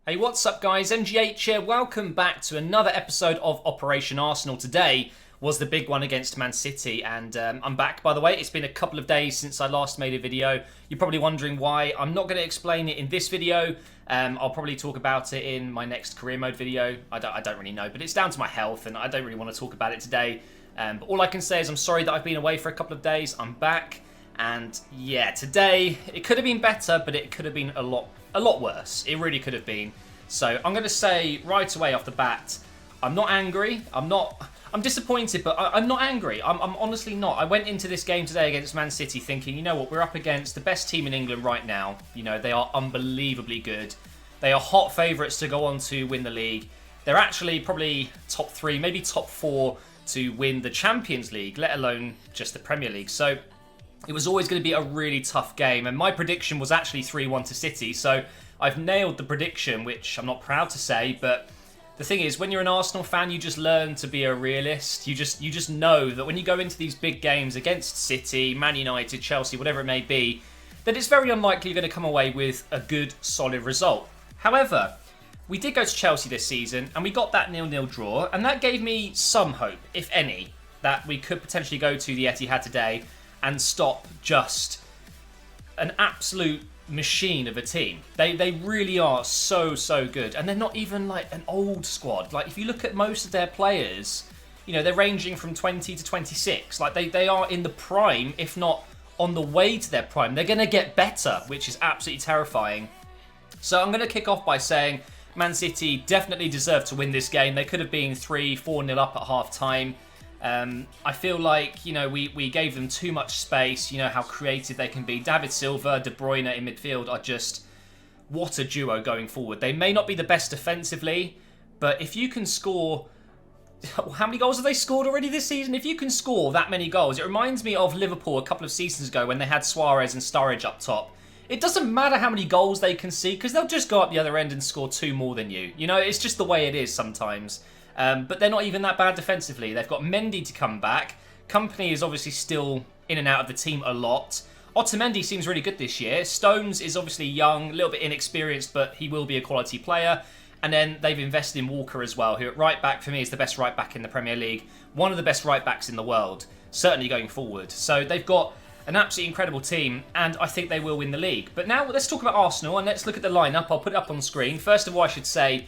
Hey, what's up guys? MGH here. Welcome back to another episode of Operation Arsenal. Today was the big one against Man City, and I'm back, by the way. It's been a couple of days since I last made a video. You're probably wondering why. I'm not going to explain it in this video. I'll probably talk about it in my next career mode video. I don't really know, but it's down to my health, and I don't really want to talk about it today. But all I can say is I'm sorry that I've been away for a couple of days. I'm back, and yeah, today it could have been better, but it could have been a lot worse. It really could have been. So I'm going to say right away off the bat, I'm not angry. I'm disappointed, but I'm not angry. I'm honestly not. I went into this game today against Man City thinking, you know what, we're up against the best team in England right now. You know, they are unbelievably good. They are hot favourites to go on to win the league. They're actually probably top 3, maybe top 4 to win the Champions League, let alone just the Premier League. So it was always going to be a really tough game, and my prediction was actually 3-1 to City, so I've nailed the prediction, which I'm not proud to say, but the thing is, when you're an Arsenal fan, you just learn to be a realist. You just know that when you go into these big games against City, Man United, Chelsea, whatever it may be, that it's very unlikely you're going to come away with a good, solid result. However, we did go to Chelsea this season, and we got that 0-0 draw, and that gave me some hope, if any, that we could potentially go to the Etihad today and stop just an absolute machine of a team. They really are so good, and they're not even like an old squad. Like, if you look at most of their players, you know, they're ranging from 20 to 26. Like, they are in the prime, if not on the way to their prime. They're going to get better, which is absolutely terrifying. So I'm going to kick off by saying Man City definitely deserved to win this game. They could have been 3-4-0 up at half time. I feel like, you know, we gave them too much space. You know how creative they can be. David Silva, De Bruyne in midfield are just, what a duo going forward. They may not be the best defensively, but if you can score, how many goals have they scored already this season? If you can score that many goals, it reminds me of Liverpool a couple of seasons ago when they had Suarez and Sturridge up top. It doesn't matter how many goals they concede, because they'll just go up the other end and score 2 more than you. You know, it's just the way it is sometimes. But they're not even that bad defensively. They've got Mendy to come back. Kompany is obviously still in and out of the team a lot. Otamendi seems really good this year. Stones is obviously young, a little bit inexperienced, but he will be a quality player. And then they've invested in Walker as well, who at right back for me is the best right back in the Premier League. One of the best right backs in the world, certainly going forward. So they've got an absolutely incredible team, and I think they will win the league. But now let's talk about Arsenal, and let's look at the lineup. I'll put it up on screen. First of all, I should say,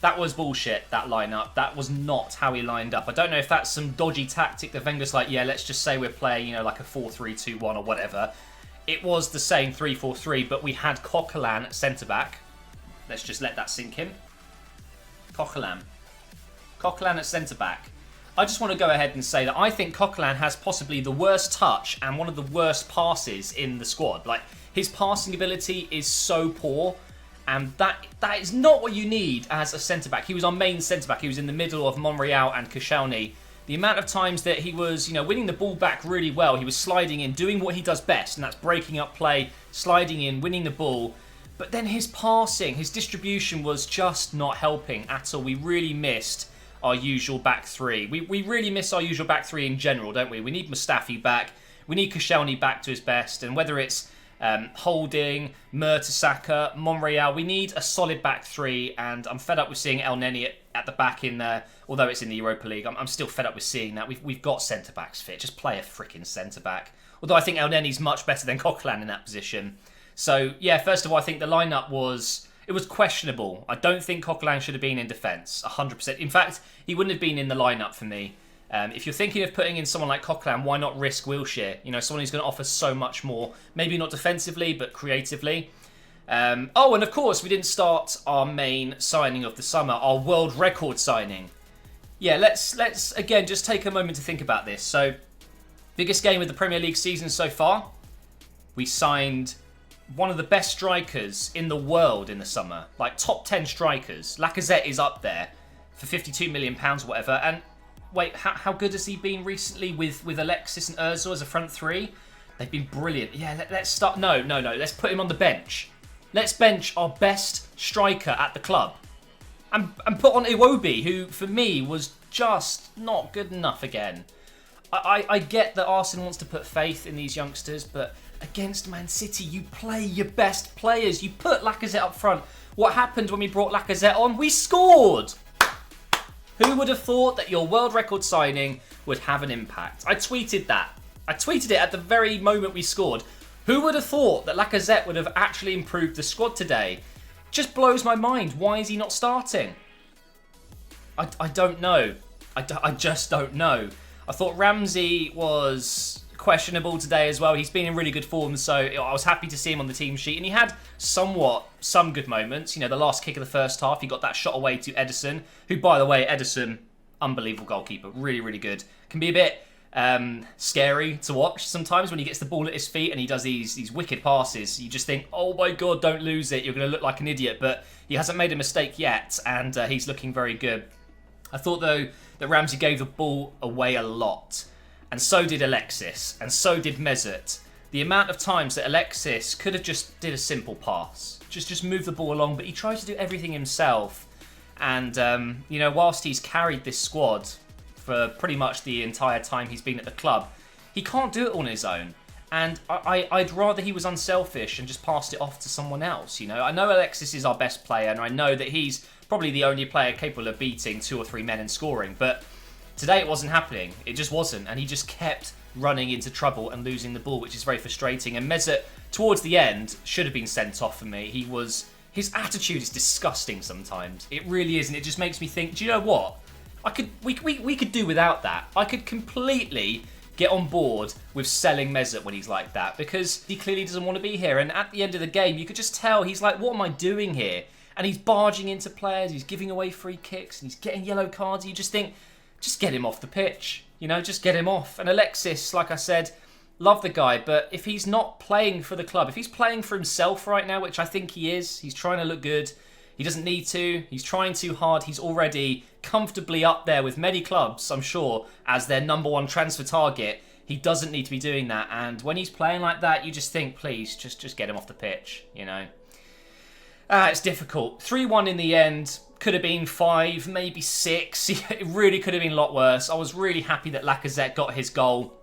that was bullshit, that lineup. That was not how he lined up. I don't know if that's some dodgy tactic that Wenger's like, yeah, let's just say we're playing, you know, like a 4-3-2-1 or whatever. It was the same 3-4-3, but we had Coquelin at centre-back. Let's just let that sink in. Coquelin at centre-back. I just want to go ahead and say that I think Coquelin has possibly the worst touch and one of the worst passes in the squad. Like, his passing ability is so poor. And that is not what you need as a centre-back. He was our main centre-back. He was in the middle of Monreal and Koscielny. The amount of times that he was, you know, winning the ball back really well. He was sliding in, doing what he does best, and that's breaking up play, sliding in, winning the ball. But then his passing, his distribution was just not helping at all. We really missed our usual back three. We really miss our usual back three in general, don't we? We need Mustafi back. We need Koscielny back to his best. And whether it's Holding, Mertesacker, Monreal, we need a solid back three, and I'm fed up with seeing El Neni at the back in there, although it's in the Europa League. I'm still fed up with seeing that. We've got centre-backs fit. Just play a freaking centre-back. Although I think El Neni's much better than Coquelin in that position. So, yeah, first of all, I think the lineup was questionable. I don't think Coquelin should have been in defence, 100%. In fact, he wouldn't have been in the lineup for me. If you're thinking of putting in someone like Coquelin, why not risk Wilshere? You know, someone who's going to offer so much more. Maybe not defensively, but creatively. Oh, and of course, we didn't start our main signing of the summer, our world record signing. Yeah, let's again just take a moment to think about this. So, biggest game of the Premier League season so far. We signed one of the best strikers in the world in the summer. Like, top 10 strikers. Lacazette is up there for £52 million or whatever. And wait, how good has he been recently with Alexis and Ozil as a front three? They've been brilliant. Yeah, let's start. No. Let's put him on the bench. Let's bench our best striker at the club. And put on Iwobi, who, for me, was just not good enough again. I get that Arsene wants to put faith in these youngsters, but against Man City, you play your best players. You put Lacazette up front. What happened when we brought Lacazette on? We scored! Who would have thought that your world record signing would have an impact? I tweeted that. I tweeted it at the very moment we scored. Who would have thought that Lacazette would have actually improved the squad today? Just blows my mind. Why is he not starting? I don't know. I just don't know. I thought Ramsey was questionable today as well. He's been in really good form, so I was happy to see him on the team sheet. And he had some good moments. You know, the last kick of the first half, he got that shot away to Ederson, who, by the way, Ederson, unbelievable goalkeeper. Really, really good. Can be a bit scary to watch sometimes when he gets the ball at his feet and he does these wicked passes. You just think, oh my God, don't lose it. You're going to look like an idiot. But he hasn't made a mistake yet, and he's looking very good. I thought, though, that Ramsey gave the ball away a lot. And so did Alexis. And so did Mesut. The amount of times that Alexis could have just did a simple pass. Just move the ball along. But he tried to do everything himself. And, you know, whilst he's carried this squad for pretty much the entire time he's been at the club, he can't do it on his own. And I'd rather he was unselfish and just passed it off to someone else, you know. I know Alexis is our best player, and I know that he's probably the only player capable of beating 2 or 3 men and scoring, but today it wasn't happening. It just wasn't, and he just kept running into trouble and losing the ball, which is very frustrating. And Mesut, towards the end, should have been sent off for me. His attitude is disgusting sometimes. It really is, and it just makes me think, do you know what? We could do without that. I could completely get on board with selling Mesut when he's like that, because he clearly doesn't want to be here. And at the end of the game, you could just tell he's like, what am I doing here? And he's barging into players, he's giving away free kicks, and he's getting yellow cards. You just think, just get him off the pitch. You know, just get him off. And Alexis, like I said, love the guy, but if he's not playing for the club, if he's playing for himself right now, which I think he is, he's trying to look good. He doesn't need to. He's trying too hard. He's already comfortably up there with many clubs, I'm sure, as their #1 transfer target. He doesn't need to be doing that. And when he's playing like that, you just think, please, just get him off the pitch, you know. It's difficult. 3-1 in the end. Could have been 5, maybe 6. It really could have been a lot worse. I was really happy that Lacazette got his goal.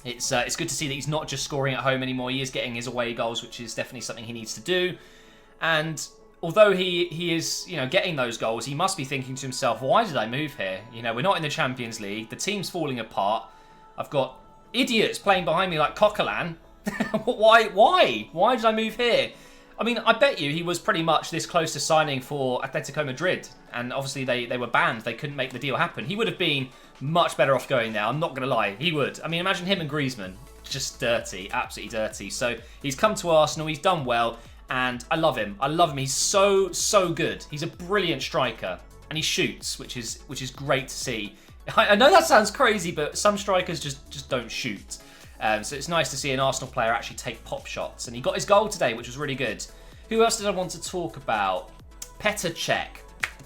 It's good to see that he's not just scoring at home anymore. He is getting his away goals, which is definitely something he needs to do. And although he is, you know, getting those goals, he must be thinking to himself, why did I move here? You know, we're not in the Champions League. The team's falling apart. I've got idiots playing behind me like Coquelin. Why did I move here? I mean, I bet you he was pretty much this close to signing for Atletico Madrid. And obviously they were banned. They couldn't make the deal happen. He would have been much better off going there. I'm not going to lie. He would. I mean, imagine him and Griezmann. Just dirty. Absolutely dirty. So he's come to Arsenal. He's done well. And I love him. I love him. He's so good. He's a brilliant striker. And he shoots, which is great to see. I know that sounds crazy, but some strikers just don't shoot. So it's nice to see an Arsenal player actually take pop shots. And he got his goal today, which was really good. Who else did I want to talk about? Petr Cech.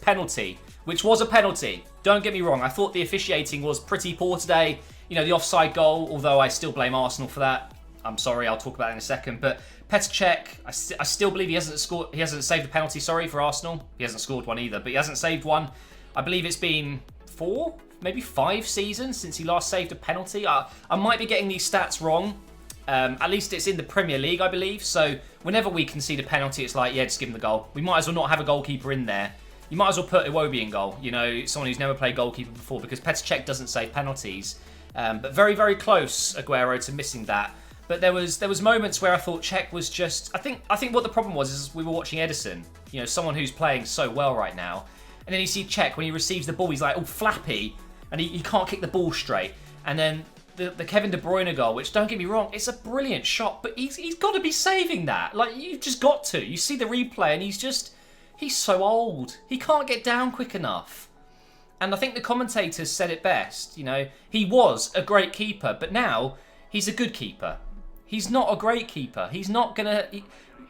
Penalty, which was a penalty. Don't get me wrong. I thought the officiating was pretty poor today. You know, the offside goal, although I still blame Arsenal for that. I'm sorry, I'll talk about it in a second. But Petr Cech, I still believe he hasn't scored. He hasn't saved a penalty, sorry, for Arsenal. He hasn't scored one either, but he hasn't saved one. I believe it's been 4, maybe 5 seasons since he last saved a penalty. I might be getting these stats wrong. At least it's in the Premier League, I believe. So whenever we concede a penalty, it's like, yeah, just give him the goal. We might as well not have a goalkeeper in there. You might as well put Iwobi in goal. You know, someone who's never played goalkeeper before, because Petr Cech doesn't save penalties. But very, very close, Aguero, to missing that. But there was moments where I thought Cech was just... I think what the problem was is we were watching Ederson. You know, someone who's playing so well right now. And then you see Cech, when he receives the ball, he's like all flappy. And he can't kick the ball straight. And then the Kevin De Bruyne goal, which, don't get me wrong, it's a brilliant shot. But he's got to be saving that. Like, you've just got to. You see the replay and he's so old. He can't get down quick enough. And I think the commentators said it best. You know, he was a great keeper, but now he's a good keeper. He's not a great keeper. He's not going to...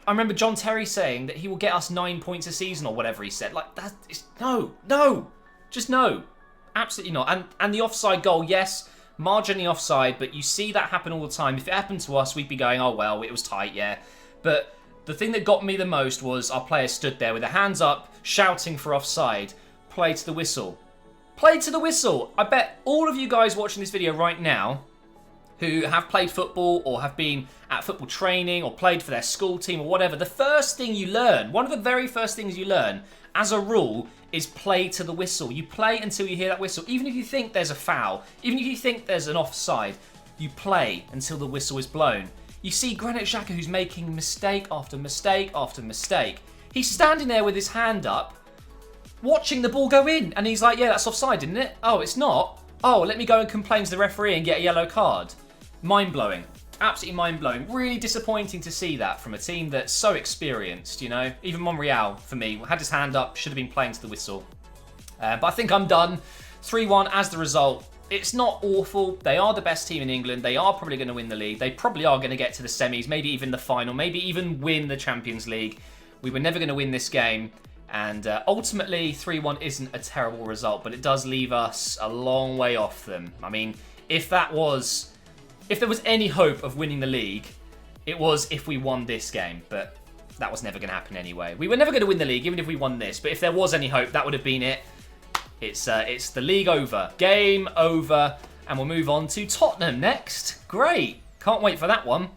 I remember John Terry saying that he will get us 9 points a season or whatever he said. Like, that is... No. Just no. Absolutely not. And the offside goal, yes, marginally offside, but you see that happen all the time. If it happened to us, we'd be going, oh, well, it was tight, yeah. But the thing that got me the most was our player stood there with their hands up, shouting for offside. Play to the whistle. Play to the whistle. I bet all of you guys watching this video right now who have played football or have been at football training or played for their school team or whatever, the first thing you learn, one of the very first things you learn, as a rule, is play to the whistle. You play until you hear that whistle. Even if you think there's a foul, even if you think there's an offside, you play until the whistle is blown. You see Granit Xhaka, who's making mistake after mistake after mistake. He's standing there with his hand up, watching the ball go in, and he's like, yeah, that's offside, isn't it? Oh, it's not? Oh, let me go and complain to the referee and get a yellow card. Mind-blowing. Absolutely mind-blowing. Really disappointing to see that from a team that's so experienced, you know. Even Monreal, for me, had his hand up, should have been playing to the whistle. But I think I'm done. 3-1 as the result. It's not awful. They are the best team in England. They are probably going to win the league. They probably are going to get to the semis, maybe even the final, maybe even win the Champions League. We were never going to win this game. And ultimately, 3-1 isn't a terrible result, but it does leave us a long way off them. I mean, if there was any hope of winning the league, it was if we won this game, but that was never going to happen anyway. We were never going to win the league, even if we won this, but if there was any hope, that would have been it. It's the league over. Game over, and we'll move on to Tottenham next. Great. Can't wait for that one.